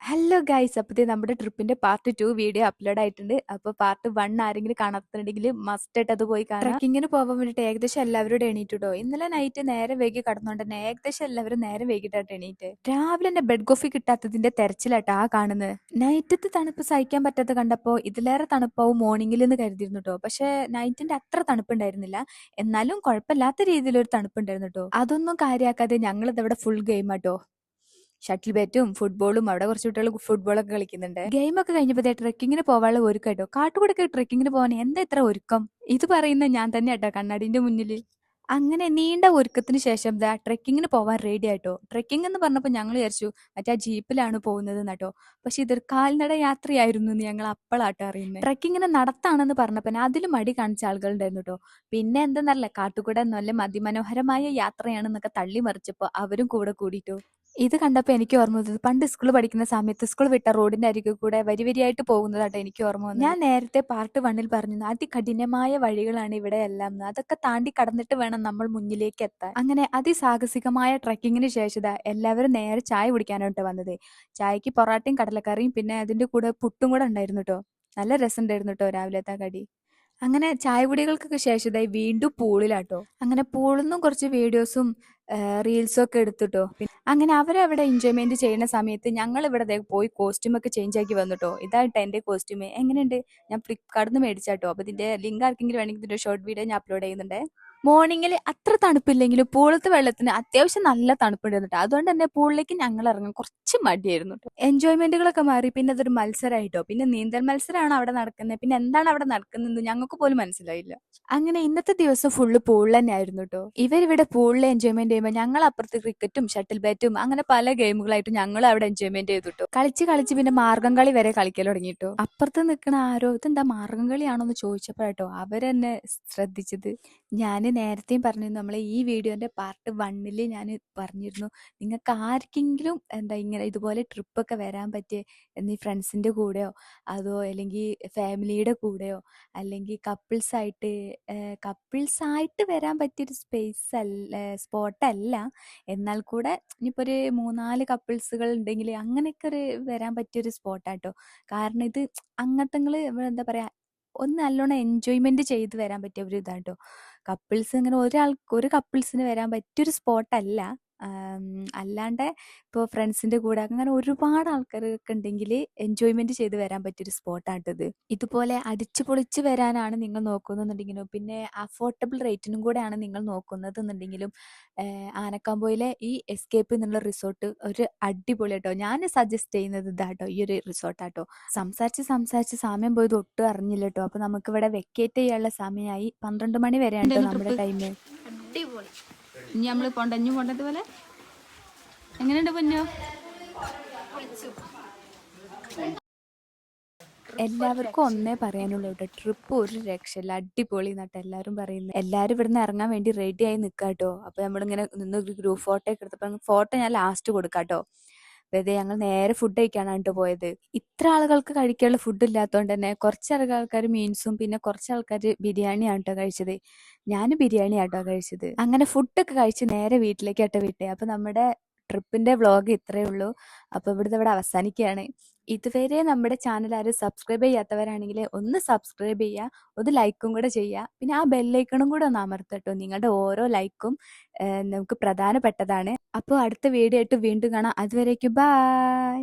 Hello guys, അപ്പത്തേ നമ്മുടെ ട്രിപ്പിന്റെ part 2 video upload ആയിട്ടുണ്ട്. അപ്പോൾ പാർട്ട് 1 ആരെങ്കിലും കാണാത്തുണ്ടെങ്കിൽ മസ്റ്റ് ആയിട്ട് അത് പോയി കാണാം. ട്രക്കിങ്ങിന് പോകാൻ വേണ്ടിയിട്ട് ഏകദേശം എല്ലാവരും എണീറ്റിട്ടോ. ഇന്നലെ നൈറ്റ് നേരെ വൈകി കടന്നുകൊണ്ട് തന്നെ ഏകദേശം എല്ലാവരും നേരെ വൈകിട്ടായിട്ട് എണീറ്റ്. രാവിലെ തന്നെ ബെഡ് കോഫി കിട്ടാത്തതിന്റെ തെരച്ചിലാട്ടോ ആ കാണുന്നത്. നൈറ്റത്തെ തണുപ്പ് സഹിക്കാൻ പറ്റാത്ത കണ്ടപ്പോൾ ഇതിലേറെ തണുപ്പാവും മോർണിംഗിൽ എന്ന് കരുതിയിരുന്നു കേട്ടോ. പക്ഷെ നൈറ്റിന്റെ അത്ര തണുപ്പുണ്ടായിരുന്നില്ല, എന്നാലും കുഴപ്പമില്ലാത്ത രീതിയിലൊരു തണുപ്പുണ്ടായിരുന്നു കേട്ടോ. അതൊന്നും കാര്യമാക്കാതെ ഞങ്ങൾ ഇതവിടെ ഫുൾ ഗെയിം ആട്ടോ. ഷട്ടിൽ ബാറ്റും ഫുട്ബോളും അവിടെ കുറച്ച് കുട്ടികൾ ഫുട്ബോളൊക്കെ കളിക്കുന്നുണ്ട്. ഗെയിമൊക്കെ കഴിഞ്ഞപ്പോൾ ട്രെക്കിങ്ങിന് പോകാനുള്ള ഒരുക്കം കേട്ടോ. കാട്ടുകൂടൊക്കെ ട്രെക്കിങ്ങിന് പോകാൻ എന്താ ഇത്ര ഒരുക്കം? ഇത് പറയുന്ന ഞാൻ തന്നെ കേട്ടോ കണ്ണാടിന്റെ മുന്നിൽ. അങ്ങനെ നീണ്ട ഒരുക്കത്തിന് ശേഷം ട്രെക്കിങ്ങിന് പോവാൻ റെഡി ആയിട്ടോ. ട്രെക്കിംഗ് എന്ന് പറഞ്ഞപ്പോൾ ഞങ്ങൾ വിചാരിച്ചു മറ്റേ ആ ജീപ്പിലാണ് പോകുന്നത് കേട്ടോ. പക്ഷെ ഇതൊരു കാൽനട യാത്രയായിരുന്നു എന്ന് ഞങ്ങൾ അപ്പോഴാട്ടോ അറിയുന്നത്. ട്രെക്കിങ്ങിന് നടത്താണെന്ന് പറഞ്ഞപ്പോൾ അതിലും മടി കാണിച്ച ആളുകളുണ്ടായിരുന്നു കേട്ടോ. പിന്നെ എന്തെന്നറിയില്ല, കാട്ടുകൂടെ നല്ല അതിമനോഹരമായ യാത്രയാണെന്നൊക്കെ തള്ളി മറിച്ചപ്പോൾ അവരും കൂടെ കൂടിയിട്ടു. ഇത് കണ്ടപ്പോൾ എനിക്ക് ഓർമ്മ വന്നത് പണ്ട് സ്കൂൾ പഠിക്കുന്ന സമയത്ത് സ്കൂൾ വിട്ട റോഡിന്റെ അരികിൽ കൂടെ വരി വരിയായിട്ട് പോകുന്നതാട്ടോ എനിക്ക് ഓർമ്മ വന്നത്. ഞാൻ നേരത്തെ പാർട്ട് 1 പറഞ്ഞിരുന്നു അതികഠിനമായ വഴികളാണ് ഇവിടെ എല്ലാം, അതൊക്കെ താണ്ടി കടന്നിട്ട് വേണം നമ്മൾ മുന്നിലേക്ക് എത്താൻ. അങ്ങനെ അതിസാഹസികമായ ട്രക്കിങ്ങിന് ശേഷം എല്ലാവരും നേരെ ചായ കുടിക്കാനായിട്ട് വന്നത്. ചായക്ക് പൊറാട്ടയും കടലക്കറിയും പിന്നെ അതിന്റെ കൂടെ പുട്ടും കൂടെ ഉണ്ടായിരുന്നു കേട്ടോ. നല്ല രസമുണ്ടായിരുന്നു കേട്ടോ രാവിലത്തെ കടി. അങ്ങനെ ചായ കുടികൾക്കൊക്കെ ശേഷം വീണ്ടും പൂളിലാട്ടോ. അങ്ങനെ പൂളിൽ നിന്നും കുറച്ച് വീഡിയോസും റീൽസും ഒക്കെ എടുത്തിട്ടോ. അങ്ങനെ അവരവിടെ എൻജോയ്മെന്റ് ചെയ്യുന്ന സമയത്ത് ഞങ്ങൾ ഇവിടെ പോയി കോസ്റ്റ്യൂം ഒക്കെ ചേഞ്ച് ആക്കി വന്നിട്ടോ. ഇതായിട്ട് എന്റെ കോസ്റ്റ്യൂം എങ്ങനെയുണ്ട്? ഞാൻ ഫ്ലിപ്കാർട്ടിൽ നിന്ന് മേടിച്ചാട്ടോ. അപ്പൊ ഇതിന്റെ ലിങ്ക് ആർക്കെങ്കിലും വേണമെങ്കിൽ ഇതിന്റെ ഷോർട്ട് വീഡിയോ ഞാൻ അപ്ലോഡ് ചെയ്യുന്നുണ്ട്. മോർണിംഗിൽ അത്ര തണുപ്പില്ലെങ്കിലും പൂളത്തെ വെള്ളത്തിന് അത്യാവശ്യം നല്ല തണുപ്പുണ്ടായിരുന്നു കേട്ടോ. അതുകൊണ്ട് തന്നെ പൂളിലേക്ക് ഞങ്ങൾ ഇറങ്ങാൻ കുറച്ച് മടിയായിരുന്നു കേട്ടോ. എൻജോയ്മെന്റുകളൊക്കെ മാറി പിന്നെ അതൊരു മത്സരമായിട്ടോ. പിന്നെ നീന്തൽ മത്സരമാണ് അവിടെ നടക്കുന്നത്. പിന്നെ എന്താണ് അവിടെ നടക്കുന്നത് ഞങ്ങൾക്ക് പോലും മനസ്സിലായില്ല. അങ്ങനെ ഇന്നത്തെ ദിവസം ഫുള്ള് പൂളിൽ തന്നെ ആയിരുന്നു കേട്ടോ. ഇവരിവിടെ പൂളിൽ എൻജോയ്മെന്റ് ചെയ്യുമ്പോൾ ഞങ്ങൾ അപ്പുറത്ത് ക്രിക്കറ്റും ഷട്ടിൽ ബാറ്റും അങ്ങനെ പല ഗെയിമുകളായിട്ട് ഞങ്ങൾ അവിടെ എൻജോയ്മെന്റ് ചെയ്തു കേട്ടോ. കളിച്ച് പിന്നെ മാർഗം കളി വരെ കളിക്കൽ തുടങ്ങിട്ടോ. അപ്പുറത്ത് നിൽക്കുന്ന ആരോ ഇതെന്താ മാർഗം കളിയാണോ എന്ന് ചോദിച്ചപ്പോഴാട്ടോ അവരെന്നെ ശ്രദ്ധിച്ചത്. ഞാൻ നേരത്തെയും പറഞ്ഞിരുന്നു, നമ്മളെ ഈ വീഡിയോന്റെ പാർട്ട് 1 ഞാൻ പറഞ്ഞിരുന്നു, നിങ്ങൾക്ക് ആർക്കെങ്കിലും ഇങ്ങനെ ഇതുപോലെ ട്രിപ്പൊക്കെ വരാൻ പറ്റിയ എന്നീ ഫ്രണ്ട്സിന്റെ കൂടെയോ അതോ അല്ലെങ്കിൽ ഫാമിലിയുടെ കൂടെയോ അല്ലെങ്കിൽ കപ്പിൾസായിട്ട് വരാൻ പറ്റിയൊരു സ്പോട്ടല്ല, എന്നാൽ കൂടെ ഇനിയിപ്പോൾ ഒരു 3-4 കപ്പിൾസുകൾ ഉണ്ടെങ്കിൽ അങ്ങനെയൊക്കെ വരാൻ പറ്റിയൊരു സ്പോട്ടാട്ടോ. കാരണം ഇത് അങ്ങനത്തെ എന്താ പറയാ ഒന്ന് നല്ലോണം എൻജോയ്മെന്റ് ചെയ്ത് വരാൻ പറ്റിയ ഒരു ഇതാട്ടോ. കപ്പിൾസ് ഇങ്ങനെ ഒരു കപ്പിൾസിന് വരാൻ പറ്റിയൊരു സ്പോട്ടല്ല. അല്ലാണ്ട് ഇപ്പോൾ ഫ്രണ്ട്സിന്റെ കൂടെ അങ്ങനെ ഒരുപാട് ആൾക്കാരൊക്കെ ഉണ്ടെങ്കിൽ എൻജോയ്മെന്റ് ചെയ്ത് വരാൻ പറ്റിയൊരു സ്പോട്ടാട്ടത്. ഇതുപോലെ അടിച്ചു പൊളിച്ച് വരാനാണ് നിങ്ങൾ നോക്കുന്നുണ്ടെങ്കിലും പിന്നെ അഫോർഡബിൾ റേറ്റിനും കൂടെയാണ് നിങ്ങൾ നോക്കുന്നത് എന്നുണ്ടെങ്കിലും ആനക്കാമ്പോയിലെ ഈ എസ്കേപ്പ് എന്നുള്ള റിസോർട്ട് ഒരു അടിപൊളി കേട്ടോ. ഞാൻ സജസ്റ്റ് ചെയ്യുന്നത് ഇതാട്ടോ, ഈ ഒരു റിസോർട്ടാട്ടോ. സംസാരിച്ച് സമയം പോയത് ഒട്ടും അറിഞ്ഞില്ല കേട്ടോ. അപ്പൊ നമുക്ക് ഇവിടെ വെക്കേറ്റ് ചെയ്യാനുള്ള സമയമായി. 12 മണി വരെയാണ് കേട്ടോ നമ്മുടെ ടൈം. അടിപൊളി. ഇനി നമ്മള് പോണ്ടത് പോലെ എങ്ങനെയുണ്ട് പൊന്നോ? എല്ലാവർക്കും ഒന്നേ പറയാനുള്ളൂ കേട്ടോ, ട്രിപ്പ് ഒരു രക്ഷയില്ല, അടിപൊളി എന്നിട്ട് എല്ലാവരും പറയുന്നത്. എല്ലാവരും ഇവിടുന്ന് ഇറങ്ങാൻ വേണ്ടി റെഡി ആയി നിൽക്കാട്ടോ. അപ്പൊ നമ്മളിങ്ങനെ നിന്ന് ഗ്രൂപ്പ് ഫോട്ടോ ഒക്കെ എടുത്തപ്പോൾ ഫോട്ടോ ഞാൻ ലാസ്റ്റ് കൊടുക്കാട്ടോ. അതായത് ഞങ്ങൾ നേരെ ഫുഡ് കഴിക്കാനാണ് കേട്ടോ പോയത്. ഇത്ര ആളുകൾക്ക് കഴിക്കാനുള്ള ഫുഡ് ഇല്ലാത്തതുകൊണ്ട് തന്നെ കുറച്ച് ആൾക്കാർ മീൻസും പിന്നെ കുറച്ച് ആൾക്കാർ ബിരിയാണിയാണ് കേട്ടോ കഴിച്ചത്. ഞാൻ ബിരിയാണി ആട്ടോ കഴിച്ചത്. അങ്ങനെ ഫുഡൊക്കെ കഴിച്ച് നേരെ വീട്ടിലേക്കാട്ടോ വിട്ടേ. അപ്പൊ നമ്മുടെ ട്രിപ്പിന്റെ വ്ളോഗ് ഇത്രയേ ഉള്ളൂ. അപ്പൊ ഇവിടെ അവസാനിക്കുകയാണ്. ഇതുവരെ നമ്മുടെ ചാനൽ ആരും സബ്സ്ക്രൈബ് ചെയ്യാത്തവരാണെങ്കിൽ ഒന്ന് സബ്സ്ക്രൈബ് ചെയ്യുക, ഒരു ലൈക്കും കൂടെ ചെയ്യുക, പിന്നെ ആ ബെല്ലൈക്കണും കൂടെ ഒന്ന് അമർത്തട്ടോ. നിങ്ങളുടെ ഓരോ ലൈക്കും നമുക്ക് പ്രധാനപ്പെട്ടതാണ്. അപ്പോൾ അടുത്ത വീഡിയോ ആയിട്ട് വീണ്ടും കാണാം. അതുവരേക്കും ബൈ.